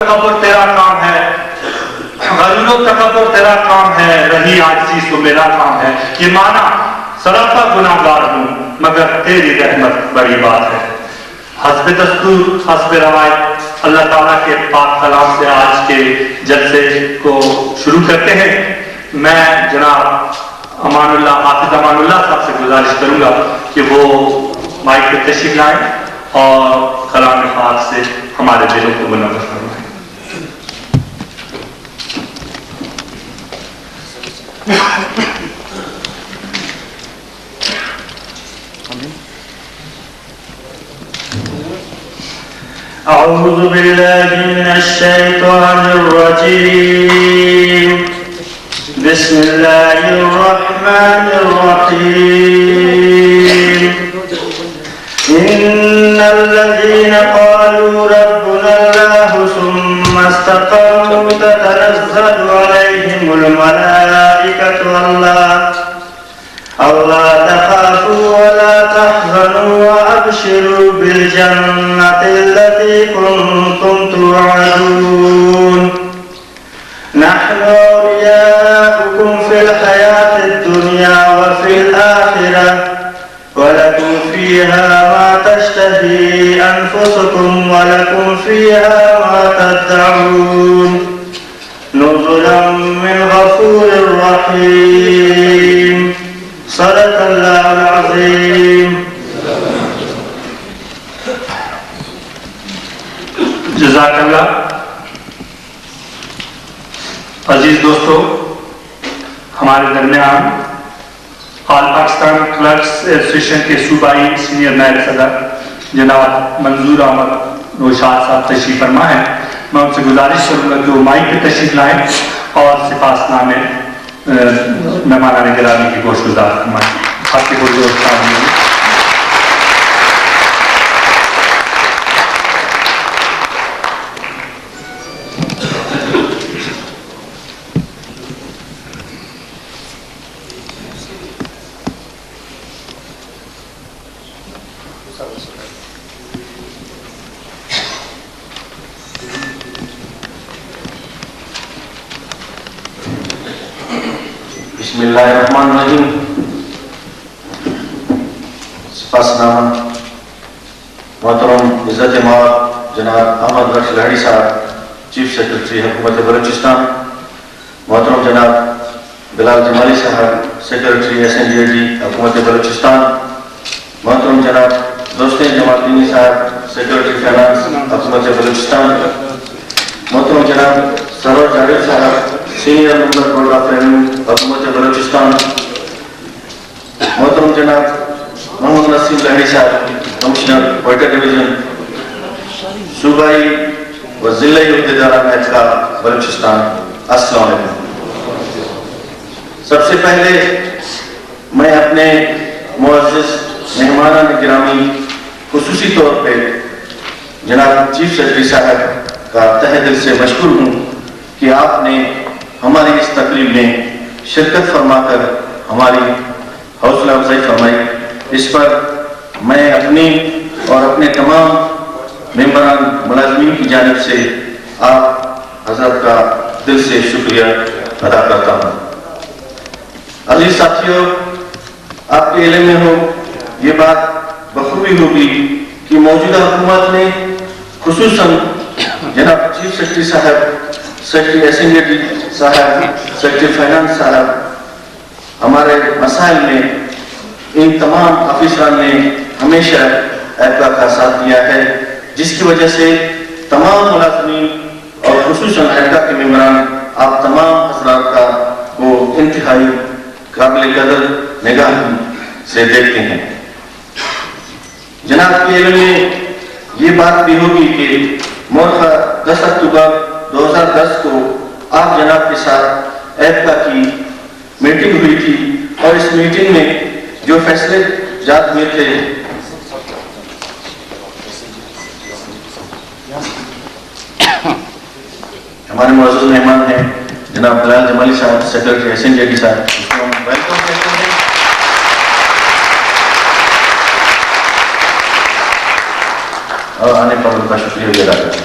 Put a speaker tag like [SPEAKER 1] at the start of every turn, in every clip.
[SPEAKER 1] تکبر تیرا کام ہے، غرور و تکبر تیرا کام ہے، رہی عاجزی تو میرا کام ہے. یہ مانا سراپا گناہ گار ہوں مگر تیری رحمت بڑی بات ہے. حسب دستور حسب روایت اللہ تعالیٰ کے پاک کلام سے آج کے جلسے کو شروع کرتے ہیں. میں جناب امان اللہ حافظ امان اللہ صاحب سے گزارش کروں گا کہ وہ مائک پہ تشریف لائیں اور کلام پاک سے ہمارے دلوں کو منور فرمائیں.
[SPEAKER 2] أعوذ بالله من الشيطان الرجيم. بسم الله الرحمن الرحيم. إن الذين قالوا ربنا الله ثم استقاموا تتنزل عليهم الملائكة ألا تخافوا ولا تحزنوا وأبشروا بالجنة التي كنتم توعدون. نحن أولياؤكم في الحياة الدنيا وفي الآخرة ولكم فيها ما تشتهي أنفسكم ولكم فيها ما تدعون. نزلا من غفور رحيم. صدق اللہ العظیم.
[SPEAKER 1] جزاک اللہ. عزیز دوستو، ہمارے درمیان آل پاکستان کلرکس ایسوسیشن کے صوبائی سینئر نائب صدر جناب منظور احمد نوشاد صاحب تشریف فرما ہے. میں ان سے گزارش کروں گا کہ وہ مائک پہ تشریف لائیں اور سپاس نامے مہمانان گرامی کی گوش گزار فرمائیں. آپ کے بزرگ استاد
[SPEAKER 3] بسم اللہ الرحمن الرحیم. سپاسنامہ محترم عزت مآب جناب احمد بخش لاہڑی صاحب چیف سیکرٹری حکومت بلوچستان، محترم جناب بلال جمالی صاحب سیکرٹری SNDAD حکومت بلوچستان، محترم جناب دوستین جمال دینی صاحب سیکرٹری فائنانس حکومت بلوچستان، محترم جناب سرور جاوید صاحب senior member board of revenue حکومت بلوچستان، محترم جناب محمد نسیم لاہڑی صاحب کمشنر کوئٹہ ڈویژن صوبائی و ضلعی عہدیداران احتکار بلوچستان، السلام علیکم. سب سے پہلے میں اپنے معزز مہمانان گرامی خصوصی طور پہ جناب چیف سیکرٹری صاحب کا تہہ دل سے مشکور ہوں کہ آپ نے ہماری اس تقریب میں شرکت فرما کر ہماری حوصلہ افزائی فرمائی. اس پر میں اپنی اور اپنے تمام ممبران ملازمین کی جانب سے آپ حضرت کا دل سے شکریہ ادا کرتا ہوں. عزیز ساتھیوں، آپ کے علم میں ہو یہ بات بخوبی ہوگی کہ موجودہ حکومت نے خصوصاً جناب چیف سیکرٹری صاحب، سیکرٹری SNDAD صاحب، سیکرٹری فائنانس صاحب ہمارے مسائل میں ان تمام افسران نے ہمیشہ احتکار کا ساتھ دیا ہے، جس کی وجہ سے تمام ملازمین اور خصوصاً احتکار کے ممبران آپ تمام حضرات کا وہ انتہائی قابل قدر نگاہ سے دیکھتے ہیں. جناب کے علم میں یہ بات بھی ہوگی کہ مورخہ 10 اکتوبر 2010 کو آپ جناب کے ساتھ احتکار کی میٹنگ ہوئی تھی اور اس میٹنگ میں جو فیصلے جات ہوئے تھے ہمارے معزز مہمان ہیں جناب بلال جمالی صاحب سیکرٹری SNDAD صاحب، ویلکم کہتے ہیں. اور آنے پر ان کا شکریہ ادا کرتے ہیں.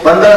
[SPEAKER 3] 15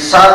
[SPEAKER 3] 7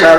[SPEAKER 3] 4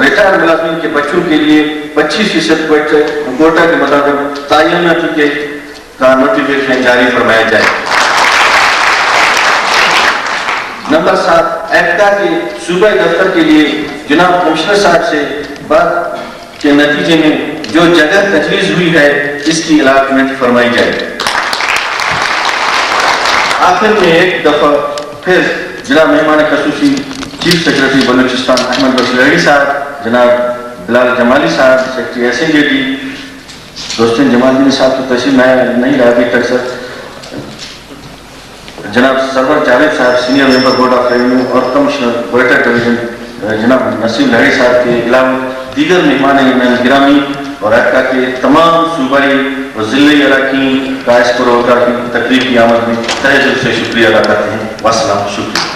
[SPEAKER 3] ریٹائر ملازمین کے بچوں کے لیے 25% کوٹا کے مطابق تعیناتی کے کا نوٹیفکیشن جاری فرمایا جائے۔ نمبر 7، ایپٹا کے صوبائی دفتر کے لیے جناب کمشنر صاحب سے بات کے نتیجے میں جو جگہ تجویز ہوئی ہے اس کی الاٹمنٹ فرمائی جائے۔ آخر میں ایک دفعہ پھر جناب مہمان خصوصی چیف سیکرٹری بلوچستان احمد بخش لہڑی صاحب، جناب Bilal Jamali sahib secretary S N J D, Dostain Jamaluddin sahib تو تشریف نہیں رہا ابھی تک سر، جناب سرور جاوید صاحب senior member board of revenue اور کمشنر کوئٹہ ڈویژن جناب نسیم لہڑی صاحب کے علاوہ دیگر مہمان گرامی اور ایپٹا کے تمام صوبائی اور ضلعی اراکین کا اس پروگرام کی تقریب کی آمد میں تہہ دل سے شکریہ ادا کرتے ہیں۔ والسلام، شکریہ۔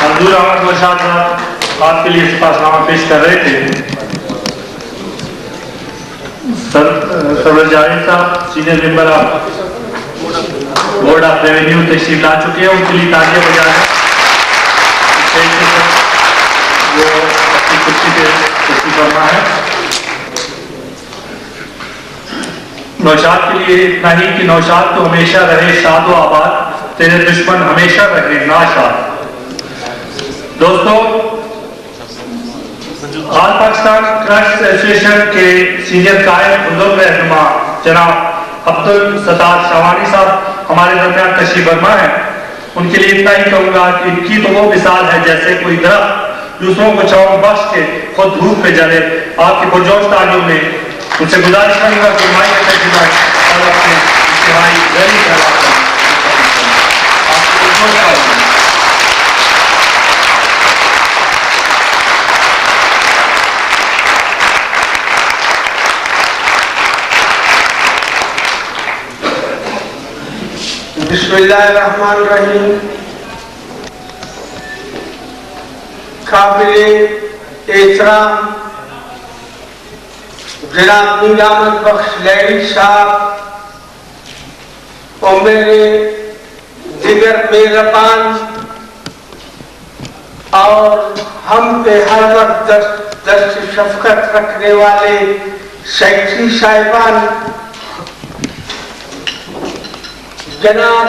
[SPEAKER 1] منظور احمد مرشاد صاحب آپ کے لیے سپاس نامہ پیش کر رہے تھے۔ سرور جاوید صاحب senior member of board of revenue تشریف لا چکے ہیں، ان کے لیے تالیاں بجائیں۔ وہ اپنی کرسی پہ تشریف فرما ہے۔ نوشاد کے لیے اتنا ہی کہ نوشاد تو ہمیشہ رہے شاد و آباد، تیرے دشمن ہمیشہ رہے ناشاد۔ دوستو، آل پاکستان ٹرسٹ ایسوسیشن کے سینئر قائد بزرگ رہنما جناب عبدالستار شاوانی صاحب ہمارے درمیان تشریف فرما ہے۔ ان کے لیے اتنا ہی کہوں گا کہ ان کی تو وہ مثال ہے جیسے کوئی درخت دوسروں کو چھاؤں بخش کے خود دھوپ پہ جلے۔ آپ کی پرجوش تعلیم میں ان سے گزارش کروں گا کہ مائی کا تجربہ اور اپنے انتہائی ذہنی خیالات کا آپ کی پرجوش تعلیم۔
[SPEAKER 2] بسم اللہ الرحمن الرحیم۔ قابل احترام جناب میر احمد بخش لہڑی صاحب اور میرے دیگر مہربان اور ہم پہ ہر وقت دست شفقت رکھنے والے سیکرٹری صاحبان، جناب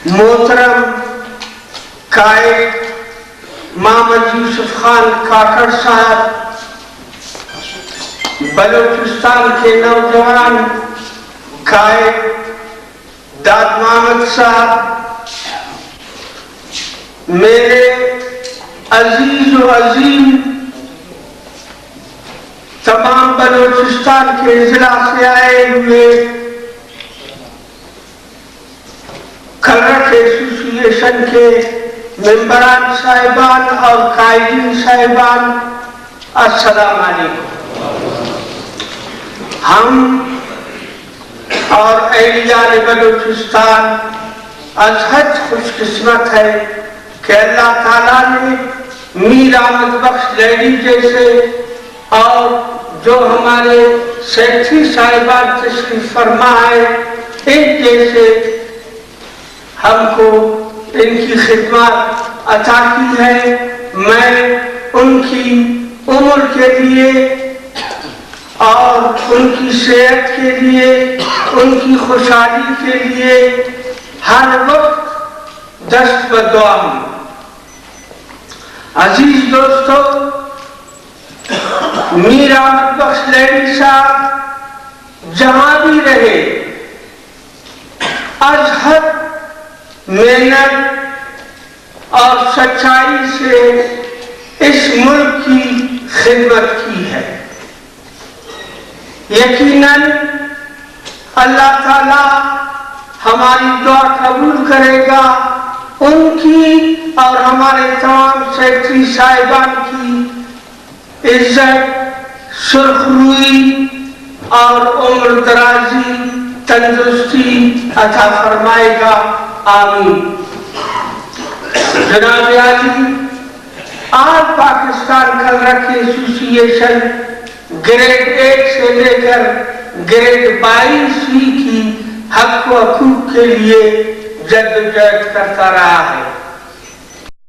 [SPEAKER 2] محترم قائد محمد یوسف خان کاکڑ صاحب، بلوچستان کے نوجوان قائد داد محمد صاحب، میرے عزیز و عظیم تمام بلوچستان کے اضلاع سے آئے ہوئے کلرک ایسوسیشن کے ممبران صاحبان اور قائدین صاحبان، السلام علیکم۔ ہم اور اہلیان بلوچستان از حد خوش قسمت ہے کہ اللہ تعالیٰ نے میر احمد بخش لہڑی جیسے اور جو ہمارے سیکرٹری صاحبان تشریف فرما ہے ایک جیسے ہم کو ان کی خدمات عطا کی ہے۔ میں ان کی عمر کے لیے اور ان کی صحت کے لیے، ان کی خوشحالی کے لیے ہر وقت دست بدعا ہوں۔ عزیز دوستو، میر احمد بخش لہڑی صاحب جہاں بھی رہے از حد محنت اور سچائی سے اس ملک کی خدمت کی ہے۔ یقیناً اللہ تعالیٰ ہماری دعا قبول کرے گا، ان کی اور ہمارے تمام سیکرٹری صاحبان کی عزت، سرخ روئی اور عمر درازی، تندرستی عطا فرمائے گا، آمین۔ جناب عالی، آل پاکستان کلرک ایسوسیشن گریڈ 1 سے لے کر گریڈ 22 کی حق و حقوق کے لیے جدوجہد کرتا رہا ہے۔